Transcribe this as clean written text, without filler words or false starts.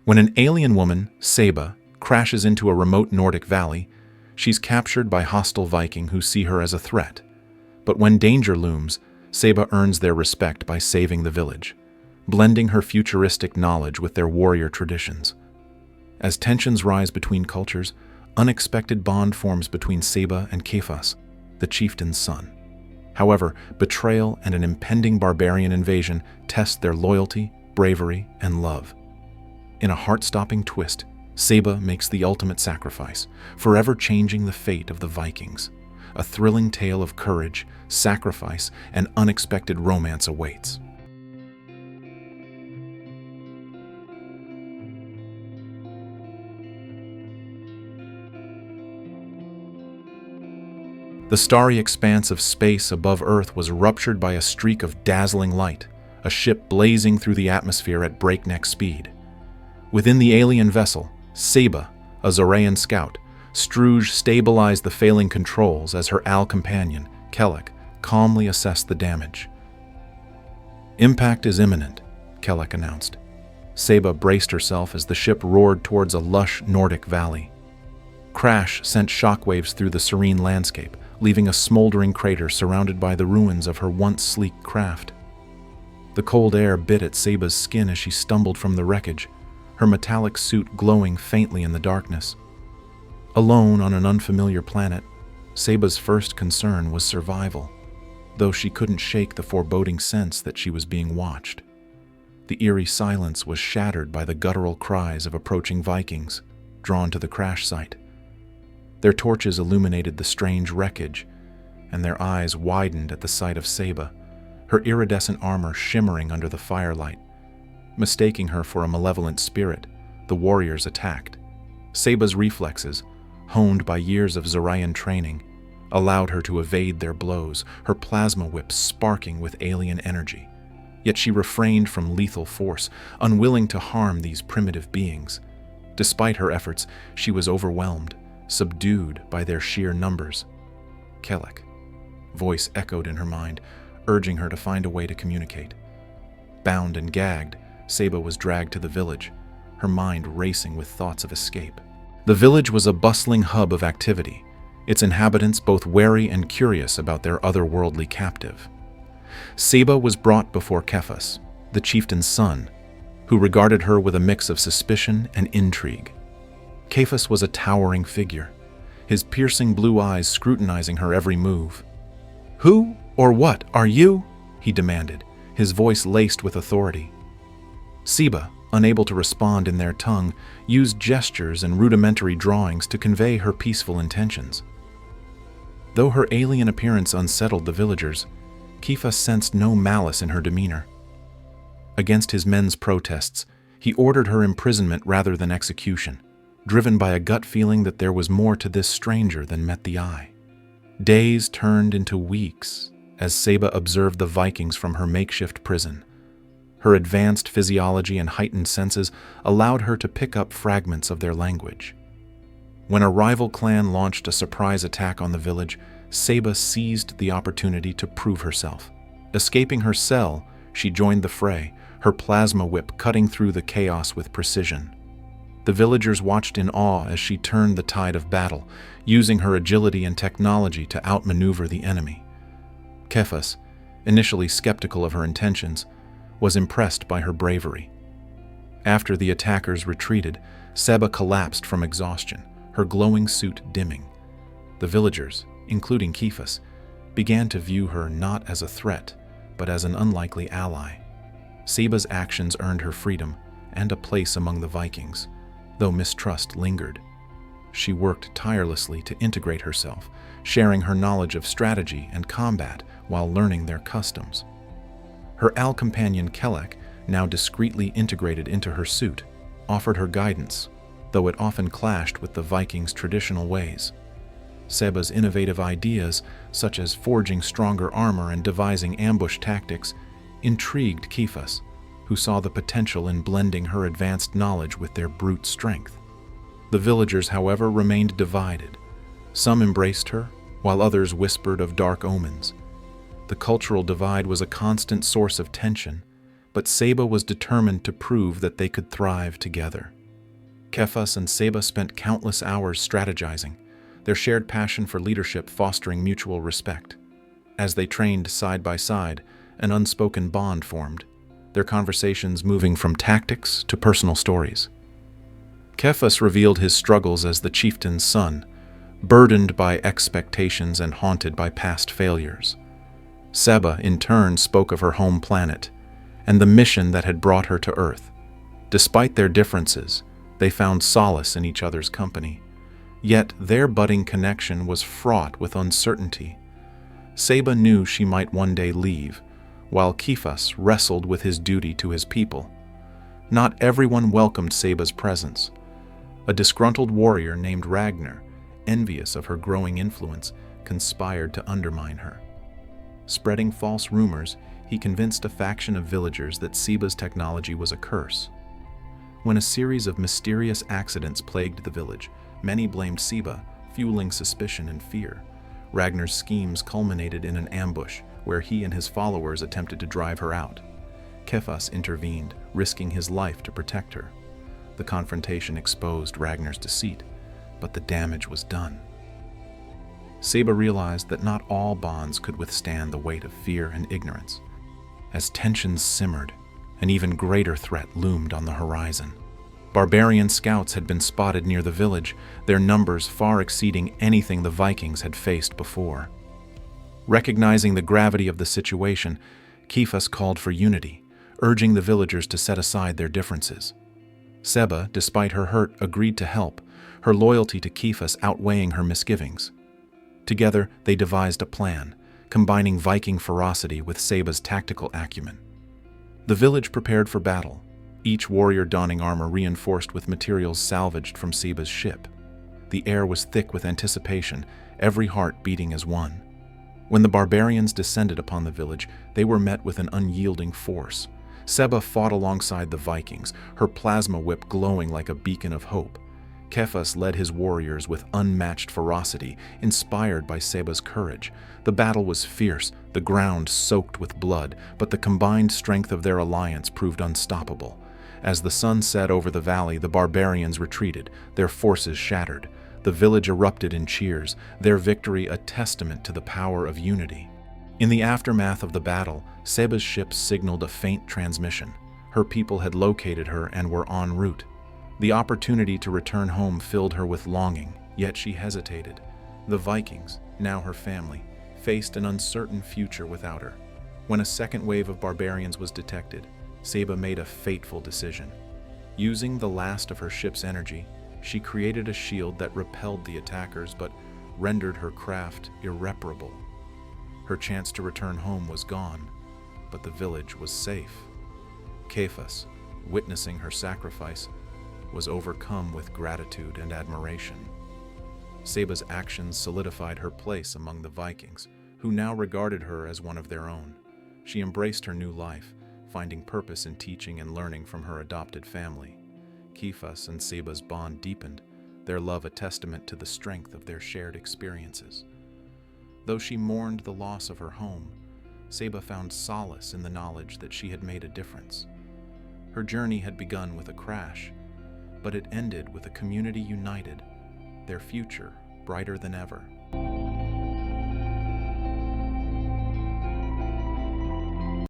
When an alien woman, Seba, crashes into a remote Nordic valley, she's captured by hostile Viking who see her as a threat. But when danger looms, Seba earns their respect by saving the village, blending her futuristic knowledge with their warrior traditions. As tensions rise between cultures, unexpected bond forms between Seba and Kefas, the chieftain's son. However, betrayal and an impending barbarian invasion test their loyalty, bravery, and love. In a heart-stopping twist, Seba makes the ultimate sacrifice, forever changing the fate of the Vikings. A thrilling tale of courage, sacrifice, and unexpected romance awaits. The starry expanse of space above Earth was ruptured by a streak of dazzling light, a ship blazing through the atmosphere at breakneck speed. Within the alien vessel, Seba, a Zorayan scout, Struge stabilized the failing controls as her companion, Kelek, calmly assessed the damage. "Impact is imminent," Kelek announced. Seba braced herself as the ship roared towards a lush Nordic valley. Crash sent shockwaves through the serene landscape, leaving a smoldering crater surrounded by the ruins of her once sleek craft. The cold air bit at Seba's skin as she stumbled from the wreckage, her metallic suit glowing faintly in the darkness. Alone on an unfamiliar planet, Seba's first concern was survival, though she couldn't shake the foreboding sense that she was being watched. The eerie silence was shattered by the guttural cries of approaching Vikings, drawn to the crash site. Their torches illuminated the strange wreckage, and their eyes widened at the sight of Seba, her iridescent armor shimmering under the firelight. Mistaking her for a malevolent spirit, the warriors attacked. Seba's reflexes, honed by years of Zorayan training, allowed her to evade their blows, her plasma whip sparking with alien energy. Yet she refrained from lethal force, unwilling to harm these primitive beings. Despite her efforts, she was overwhelmed, subdued by their sheer numbers. "Kelek," voice echoed in her mind, urging her to find a way to communicate. Bound and gagged, Seba was dragged to the village, her mind racing with thoughts of escape. The village was a bustling hub of activity, its inhabitants both wary and curious about their otherworldly captive. Seba was brought before Kefas, the chieftain's son, who regarded her with a mix of suspicion and intrigue. Kefas was a towering figure, his piercing blue eyes scrutinizing her every move. "Who or what are you?" he demanded, his voice laced with authority. Seba, unable to respond in their tongue, used gestures and rudimentary drawings to convey her peaceful intentions. Though her alien appearance unsettled the villagers, Kefas sensed no malice in her demeanor. Against his men's protests, he ordered her imprisonment rather than execution, driven by a gut feeling that there was more to this stranger than met the eye. Days turned into weeks as Seba observed the Vikings from her makeshift prison. Her advanced physiology and heightened senses allowed her to pick up fragments of their language. When a rival clan launched a surprise attack on the village, Seba seized the opportunity to prove herself. Escaping her cell, she joined the fray, her plasma whip cutting through the chaos with precision. The villagers watched in awe as she turned the tide of battle, using her agility and technology to outmaneuver the enemy. Kefas, initially skeptical of her intentions, was impressed by her bravery. After the attackers retreated, Seba collapsed from exhaustion, her glowing suit dimming. The villagers, including Kefas, began to view her not as a threat, but as an unlikely ally. Seba's actions earned her freedom and a place among the Vikings, though mistrust lingered. She worked tirelessly to integrate herself, sharing her knowledge of strategy and combat while learning their customs. Her companion Kelek, now discreetly integrated into her suit, offered her guidance, though it often clashed with the Vikings' traditional ways. Seba's innovative ideas, such as forging stronger armor and devising ambush tactics, intrigued Kefas, who saw the potential in blending her advanced knowledge with their brute strength. The villagers, however, remained divided. Some embraced her, while others whispered of dark omens. The cultural divide was a constant source of tension, but Seba was determined to prove that they could thrive together. Kefas and Seba spent countless hours strategizing, their shared passion for leadership fostering mutual respect. As they trained side by side, an unspoken bond formed, their conversations moving from tactics to personal stories. Kefas revealed his struggles as the chieftain's son, burdened by expectations and haunted by past failures. Seba, in turn, spoke of her home planet and the mission that had brought her to Earth. Despite their differences, they found solace in each other's company. Yet their budding connection was fraught with uncertainty. Seba knew she might one day leave, while Kefas wrestled with his duty to his people. Not everyone welcomed Seba's presence. A disgruntled warrior named Ragnar, envious of her growing influence, conspired to undermine her. Spreading false rumors, he convinced a faction of villagers that Seba's technology was a curse. When a series of mysterious accidents plagued the village, many blamed Seba, fueling suspicion and fear. Ragnar's schemes culminated in an ambush where he and his followers attempted to drive her out. Kefas intervened, risking his life to protect her. The confrontation exposed Ragnar's deceit, but the damage was done. Seba realized that not all bonds could withstand the weight of fear and ignorance. As tensions simmered, an even greater threat loomed on the horizon. Barbarian scouts had been spotted near the village, their numbers far exceeding anything the Vikings had faced before. Recognizing the gravity of the situation, Kefas called for unity, urging the villagers to set aside their differences. Seba, despite her hurt, agreed to help, her loyalty to Kefas outweighing her misgivings. Together, they devised a plan, combining Viking ferocity with Seba's tactical acumen. The village prepared for battle, each warrior donning armor reinforced with materials salvaged from Seba's ship. The air was thick with anticipation, every heart beating as one. When the barbarians descended upon the village, they were met with an unyielding force. Seba fought alongside the Vikings, her plasma whip glowing like a beacon of hope. Kefas led his warriors with unmatched ferocity, inspired by Seba's courage. The battle was fierce, the ground soaked with blood, but the combined strength of their alliance proved unstoppable. As the sun set over the valley, the barbarians retreated, their forces shattered. The village erupted in cheers, their victory a testament to the power of unity. In the aftermath of the battle, Seba's ship signaled a faint transmission. Her people had located her and were en route. The opportunity to return home filled her with longing, yet she hesitated. The Vikings, now her family, faced an uncertain future without her. When a second wave of barbarians was detected, Seba made a fateful decision. Using the last of her ship's energy, she created a shield that repelled the attackers but rendered her craft irreparable. Her chance to return home was gone, but the village was safe. Kefas, witnessing her sacrifice, was overcome with gratitude and admiration. Seba's actions solidified her place among the Vikings, who now regarded her as one of their own. She embraced her new life, finding purpose in teaching and learning from her adopted family. Kefas and Seba's bond deepened, their love a testament to the strength of their shared experiences. Though she mourned the loss of her home, Seba found solace in the knowledge that she had made a difference. Her journey had begun with a crash, but it ended with a community united, their future brighter than ever.